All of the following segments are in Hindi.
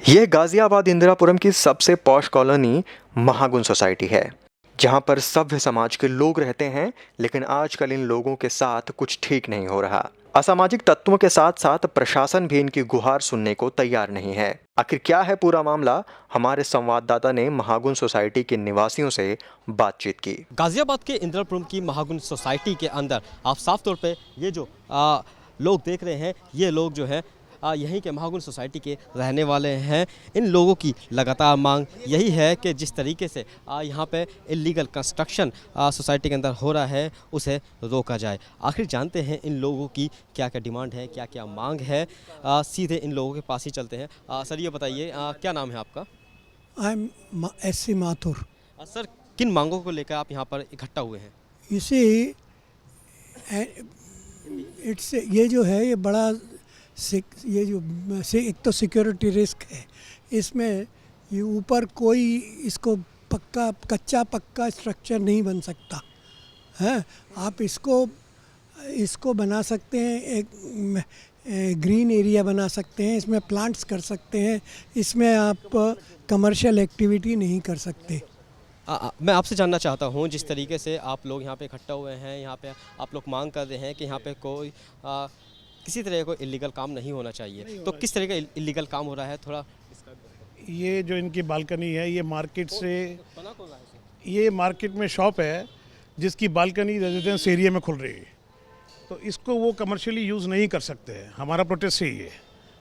यह गाजियाबाद इंदिरापुरम की सबसे पॉश कॉलोनी महागुन सोसाइटी है, जहां पर सभ्य समाज के लोग रहते हैं। लेकिन आजकल इन लोगों के साथ कुछ ठीक नहीं हो रहा। असामाजिक तत्वों के साथ साथ प्रशासन भी इनकी गुहार सुनने को तैयार नहीं है। आखिर क्या है पूरा मामला? हमारे संवाददाता ने महागुन सोसाइटी के निवासियों से बातचीत की। गाजियाबाद के इंदिरापुरम की महागुन सोसाइटी के अंदर आप साफ तौर पे ये जो लोग देख रहे हैं, ये लोग जो है यहीं के महागुन सोसाइटी के रहने वाले हैं। इन लोगों की लगातार मांग यही है कि जिस तरीके से यहाँ पे इलीगल कंस्ट्रक्शन सोसाइटी के अंदर हो रहा है, उसे रोका जाए। आखिर जानते हैं इन लोगों की क्या क्या डिमांड है, क्या क्या मांग है। सीधे इन लोगों के पास ही चलते हैं। सर, ये बताइए, क्या नाम है आपका? I am S.C. Mathur. Sir, किन मांगों को लेकर आप यहाँ पर इकट्ठा हुए हैं? इसे इट्स ये जो है ये बड़ा ये जो एक तो सिक्योरिटी रिस्क है इसमें। ये ऊपर कोई इसको कच्चा पक्का स्ट्रक्चर नहीं बन सकता है। आप इसको बना सकते हैं, एक ग्रीन एरिया बना सकते हैं, इसमें प्लांट्स कर सकते हैं, इसमें आप कमर्शियल एक्टिविटी नहीं कर सकते। मैं आपसे जानना चाहता हूँ, जिस तरीके से आप लोग यहाँ पे इकट्ठा हुए हैं, यहाँ पे आप लोग मांग कर रहे हैं कि यहाँ पे कोई किसी तरह का इलीगल काम नहीं होना चाहिए, तो किस तरह का इलीगल काम हो रहा है? थोड़ा इसका ये जो इनकी बालकनी है, ये मार्केट में शॉप है जिसकी बालकनी रेजिडेंस एरिया में खुल रही है, तो इसको वो कमर्शियली यूज़ नहीं कर सकते हैं। हमारा प्रोटेस्ट यही है।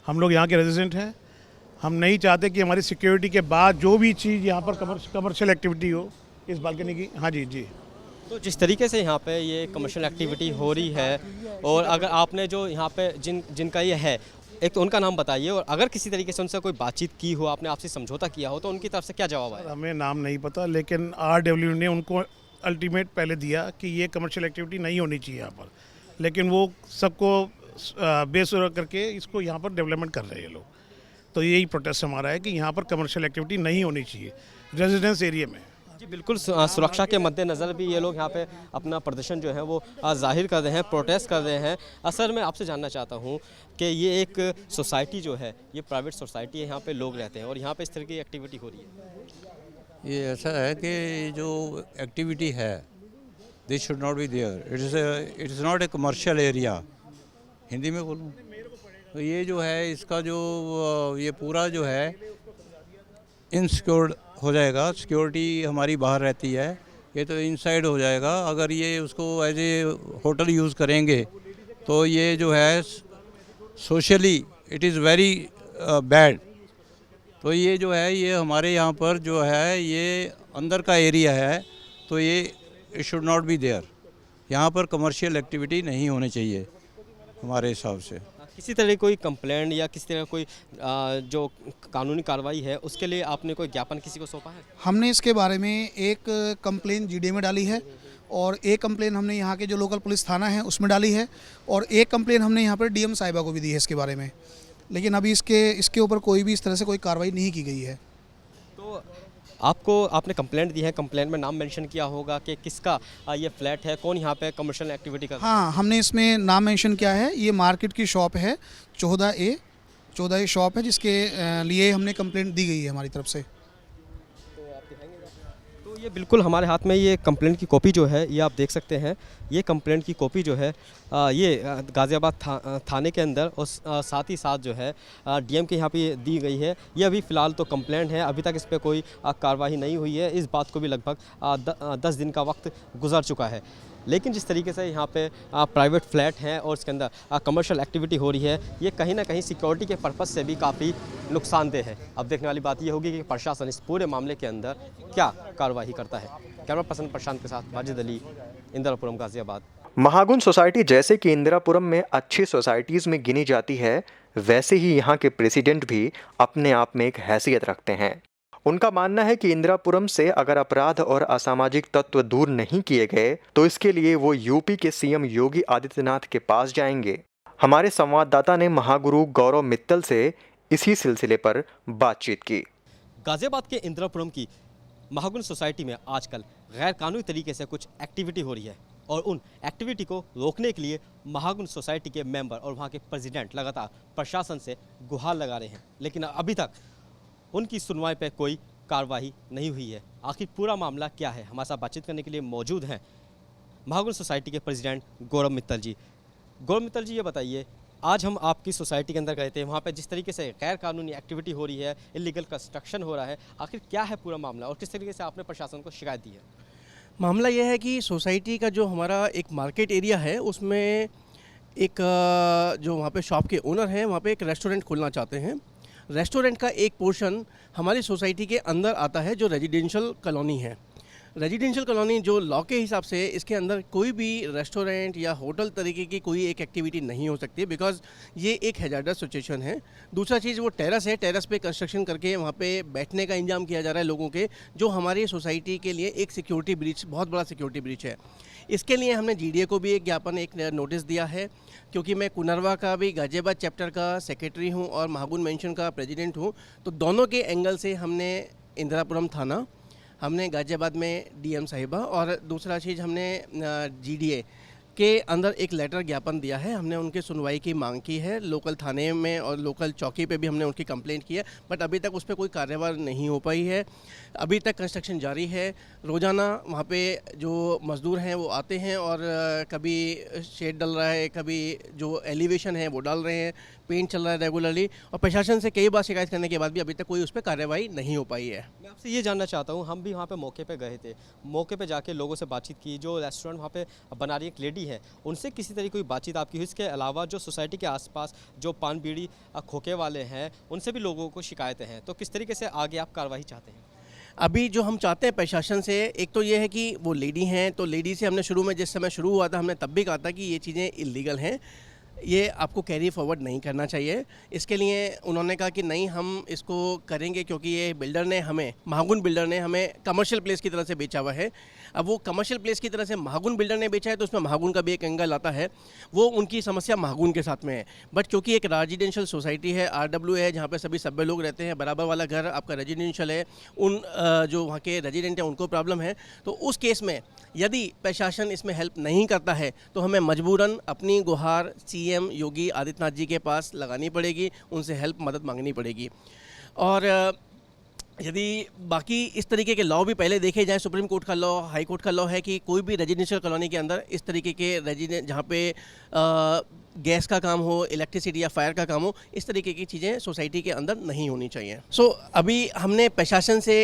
हम लोग यहाँ के रेजिडेंट हैं, हम नहीं चाहते कि हमारी सिक्योरिटी के बाद जो भी चीज़ यहाँ पर कमर्शियल एक्टिविटी हो इस बालकनी की। हाँ जी। तो जिस तरीके से यहाँ पे ये कमर्शियल एक्टिविटी हो रही है, और अगर आपने जो यहाँ पे जिनका ये है, एक तो उनका नाम बताइए, और अगर किसी तरीके से उनसे कोई बातचीत की हो, आपने आपसे समझौता किया हो, तो उनकी तरफ से क्या जवाब आया? हमें नाम नहीं पता, लेकिन RW ने उनको अल्टीमेट पहले दिया कि ये कमर्शियल एक्टिविटी नहीं होनी चाहिए यहाँ पर, लेकिन वो सबको बेसुरा करके इसको यहाँ पर डेवलपमेंट कर रहे हैं लोग। तो यही प्रोटेस्ट हमारा है कि यहाँ पर कमर्शियल एक्टिविटी नहीं होनी चाहिए रेजिडेंस एरिया में। जी बिल्कुल, सुरक्षा के मद्देनज़र भी ये लोग यहाँ पे अपना प्रदर्शन जो है वो जाहिर कर रहे हैं, प्रोटेस्ट कर रहे हैं। सर, मैं आपसे जानना चाहता हूँ कि ये एक सोसाइटी जो है, ये प्राइवेट सोसाइटी है, यहाँ पे लोग रहते हैं और यहाँ पे इस तरह की एक्टिविटी हो रही है। ये ऐसा है कि जो एक्टिविटी है, this should not be there. It is not a commercial area. Hindi में बोलूँ तो ये जो है, इसका जो ये पूरा जो है इनसिक्योर्ड हो जाएगा। सिक्योरिटी हमारी बाहर रहती है, ये तो इनसाइड हो जाएगा। अगर ये उसको एज ए होटल यूज़ करेंगे तो ये जो है socially it is very bad. तो ये जो है, ये हमारे यहाँ पर जो है ये अंदर का एरिया है, तो ये it should not be there. यहाँ पर कमर्शियल एक्टिविटी नहीं होनी चाहिए हमारे हिसाब से। किसी तरह कोई कंप्लेंट या किसी तरह कोई जो कानूनी कार्रवाई है, उसके लिए आपने कोई ज्ञापन किसी को सौंपा है? हमने इसके बारे में एक कंप्लेन GD में डाली है, और एक कंप्लेन हमने यहाँ के जो लोकल पुलिस थाना है उसमें डाली है, और एक कंप्लेन हमने यहाँ पर DM साहिबा को भी दी है इसके बारे में। लेकिन अभी इसके ऊपर कोई भी इस तरह से कोई कार्रवाई नहीं की गई है। तो आपने कंप्लेंट दी है, कंप्लेंट में नाम मेंशन किया होगा कि किसका ये फ्लैट है, कौन यहाँ पे कमर्शियल एक्टिविटी कर रहा है? हाँ, हमने इसमें नाम मेंशन किया है। ये मार्केट की शॉप है, 14A शॉप है, जिसके लिए हमने कंप्लेंट दी गई है हमारी तरफ से। तो ये बिल्कुल हमारे हाथ में ये कंप्लेंट की कॉपी जो है, ये आप देख सकते हैं। ये कंप्लेंट की कॉपी जो है ये गाज़ियाबाद थाने के अंदर और साथ ही साथ जो है DM के यहाँ पे दी गई है। ये अभी फ़िलहाल तो कंप्लेंट है, अभी तक इस पर कोई कार्रवाई नहीं हुई है। इस बात को भी लगभग 10 दिन का वक्त गुजर चुका है। लेकिन जिस तरीके से यहाँ पे प्राइवेट फ्लैट हैं और इसके अंदर कमर्शियल एक्टिविटी हो रही है, ये कहीं ना कहीं सिक्योरिटी के पर्पज़ से भी काफ़ी नुकसानदेह है। अब देखने वाली बात ये होगी कि प्रशासन इस पूरे मामले के अंदर क्या कार्रवाई करता है। कैमरा पर्सन प्रशांत के साथ वाजिद अली, इंदिरापुरम, गाज़ियाबाद। महागुन सोसाइटी जैसे कि इंदिरापुरम में अच्छी सोसाइटीज़ में गिनी जाती है, वैसे ही यहाँ के प्रेसिडेंट भी अपने आप में एक हैसियत रखते हैं। उनका मानना है कि इंदिरापुरम से अगर अपराध और असामाजिक तत्व दूर नहीं किए गए तो इसके लिए वो यूपी के CM योगी आदित्यनाथ के पास जाएंगे। हमारे संवाददाता ने महागुरु गौरव मित्तल से इसी सिलसिले पर बातचीत की। गाज़ियाबाद के इंदिरापुरम की महागुन सोसाइटी में आजकल गैर कानूनी तरीके से कुछ एक्टिविटी हो रही है, और उन एक्टिविटी को रोकने के लिए महागुन सोसाइटी के मेंबर और वहाँ के प्रेसिडेंट लगातार प्रशासन से गुहार लगा रहे हैं, लेकिन अभी तक उनकी सुनवाई पर कोई कार्रवाई नहीं हुई है। आखिर पूरा मामला क्या है, हमारे साथ बातचीत करने के लिए मौजूद हैं महागुण सोसाइटी के प्रेसिडेंट गौरव मित्तल जी। गौरव मित्तल जी, ये बताइए, आज हम आपकी सोसाइटी के अंदर गए थे, वहाँ पे जिस तरीके से गैर कानूनी एक्टिविटी हो रही है, इलीगल कंस्ट्रक्शन हो रहा है, आखिर क्या है पूरा मामला और किस तरीके से आपने प्रशासन को शिकायत दी है? मामला यह है कि सोसाइटी का जो हमारा एक मार्केट एरिया है उसमें एक जो वहाँ पे शॉप के ओनर हैं वहाँ पे एक रेस्टोरेंट खोलना चाहते हैं। रेस्टोरेंट का एक पोर्शन हमारी सोसाइटी के अंदर आता है जो रेजिडेंशियल कॉलोनी है। रेजिडेंशियल कॉलोनी जो लॉ के हिसाब से इसके अंदर कोई भी रेस्टोरेंट या होटल तरीके की कोई एक एक्टिविटी नहीं हो सकती बिकॉज ये एक हैजार्डस सिचुएशन है। दूसरा चीज़ वो टेरेस है, टेरेस पे कंस्ट्रक्शन करके वहाँ पे बैठने का इंतजाम किया जा रहा है लोगों के, जो हमारी सोसाइटी के लिए एक सिक्योरिटी ब्रीच, बहुत बड़ा सिक्योरिटी ब्रीच है। इसके लिए हमने जीडीए को भी एक ज्ञापन, एक नोटिस दिया है, क्योंकि मैं कुनरवा का भी गाजियाबाद चैप्टर का सेक्रेटरी हूँ और महागुण मेंशन का प्रेसिडेंट हूँ, तो दोनों के एंगल से हमने इंदिरापुरम थाना, हमने गाजियाबाद में डीएम साहिबा और दूसरा चीज़ हमने जीडीए के अंदर एक लेटर ज्ञापन दिया है। हमने उनके सुनवाई की मांग की है, लोकल थाने में और लोकल चौकी पे भी हमने उनकी कंप्लेंट की है, बट अभी तक उस पर कोई कार्रवाई नहीं हो पाई है। अभी तक कंस्ट्रक्शन जारी है। रोज़ाना वहाँ पे जो मज़दूर हैं वो आते हैं और कभी शेड डल रहा है, कभी जो एलिवेशन है वो डाल रहे हैं, पेंट चल रहा है रेगुलरली, और प्रशासन से कई बार शिकायत करने के बाद भी अभी तक कोई उस पर कार्रवाई नहीं हो पाई है। मैं आपसे ये जानना चाहता हूँ, हम भी वहाँ पे मौके पे गए थे, मौके पे जाके लोगों से बातचीत की, जो रेस्टोरेंट वहाँ पे बना रही एक लेडी है, उनसे किसी तरह कोई बातचीत आपकी हुई? इसके अलावा जो सोसाइटी के आसपास जो पान बीड़ी खोखे वाले हैं, उनसे भी लोगों को शिकायतें हैं, तो किस तरीके से आगे आप कार्रवाई चाहते हैं? अभी जो हम चाहते हैं प्रशासन से, एक तो ये है कि वो लेडी हैं, तो लेडी से हमने शुरू में, जिस समय शुरू हुआ था, हमने तब भी कहा था कि ये चीज़ें इलीगल हैं, ये आपको कैरी फॉरवर्ड नहीं करना चाहिए। इसके लिए उन्होंने कहा कि नहीं, हम इसको करेंगे, क्योंकि ये बिल्डर ने हमें, महागुण बिल्डर ने हमें कमर्शियल प्लेस की तरह से बेचा हुआ है। अब वो कमर्शियल प्लेस की तरह से महागुण बिल्डर ने बेचा है तो उसमें महागुण का भी एक एंगल आता है, वो उनकी समस्या महागुण के साथ में है। बट क्योंकि एक रेजिडेंशियल सोसाइटी है, RW है, जहाँ पे सभी सभ्य लोग रहते हैं, बराबर वाला घर आपका रेजिडेंशियल है, उन जो वहाँ के रेजिडेंट हैं उनको प्रॉब्लम है, तो उस केस में यदि प्रशासन इसमें हेल्प नहीं करता है तो हमें मजबूरन अपनी गुहार CM योगी आदित्यनाथ जी के पास लगानी पड़ेगी, उनसे हेल्प, मदद मांगनी पड़ेगी। और यदि बाकी इस तरीके के लॉ भी पहले देखे जाएं, सुप्रीम कोर्ट का लॉ, हाई कोर्ट का लॉ है कि कोई भी रेजिडेंशियल कॉलोनी के अंदर इस तरीके के रेजिडेंट, जहाँ पे गैस का काम हो, इलेक्ट्रिसिटी या फायर का काम हो, इस तरीके की चीज़ें सोसाइटी के अंदर नहीं होनी चाहिए। अभी हमने प्रशासन से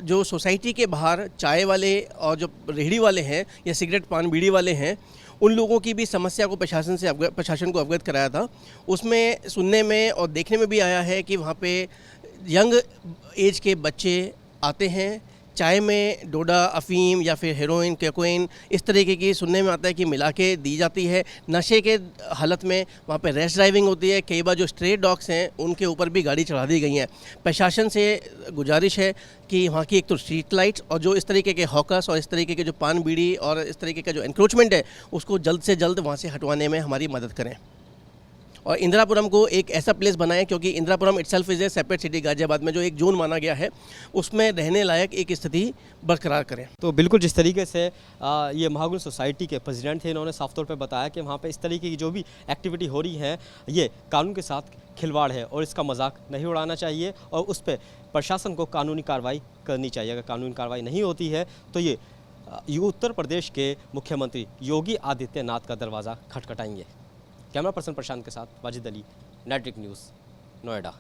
जो सोसाइटी के बाहर चाय वाले और जो रेहड़ी वाले हैं या सिगरेट पान बीड़ी वाले हैं, उन लोगों की भी समस्या को प्रशासन को अवगत कराया था। उसमें सुनने में और देखने में भी आया है कि वहाँ पे यंग एज के बच्चे आते हैं, चाय में डोडा, अफीम या फिर हेरोइन, कोकेन, इस तरीके की सुनने में आता है कि मिला के दी जाती है। नशे के हालत में वहाँ पे रैश ड्राइविंग होती है। कई बार जो स्ट्रे डॉग्स हैं उनके ऊपर भी गाड़ी चढ़ा दी गई हैं। प्रशासन से गुजारिश है कि वहाँ की एक तो स्ट्रीट लाइट्स और जो इस तरीके के हॉकर्स और इस तरीके के जो पान बीड़ी और इस तरीके का जो एनक्रोचमेंट है उसको जल्द से जल्द वहाँ से हटवाने में हमारी मदद करें, और इंदिरापुरम को एक ऐसा प्लेस बनाएं, क्योंकि Indirapuram itself is a separate city, Ghaziabad में जो एक जोन माना गया है, उसमें रहने लायक एक स्थिति बरकरार करें। तो बिल्कुल जिस तरीके से ये महागुण सोसाइटी के प्रेसिडेंट थे, इन्होंने साफ तौर पे बताया कि वहाँ पे इस तरीके की जो भी एक्टिविटी हो रही है ये कानून के साथ खिलवाड़ है और इसका मजाक नहीं उड़ाना चाहिए और उस पर प्रशासन को कानूनी कार्रवाई करनी चाहिए। अगर कानूनी कार्रवाई नहीं होती है तो ये उत्तर प्रदेश के मुख्यमंत्री योगी आदित्यनाथ का दरवाज़ा खटखटाएंगे। कैमरा पर्सन प्रशांत के साथ वाजिद अली, नेटवर्क न्यूज़, नोएडा।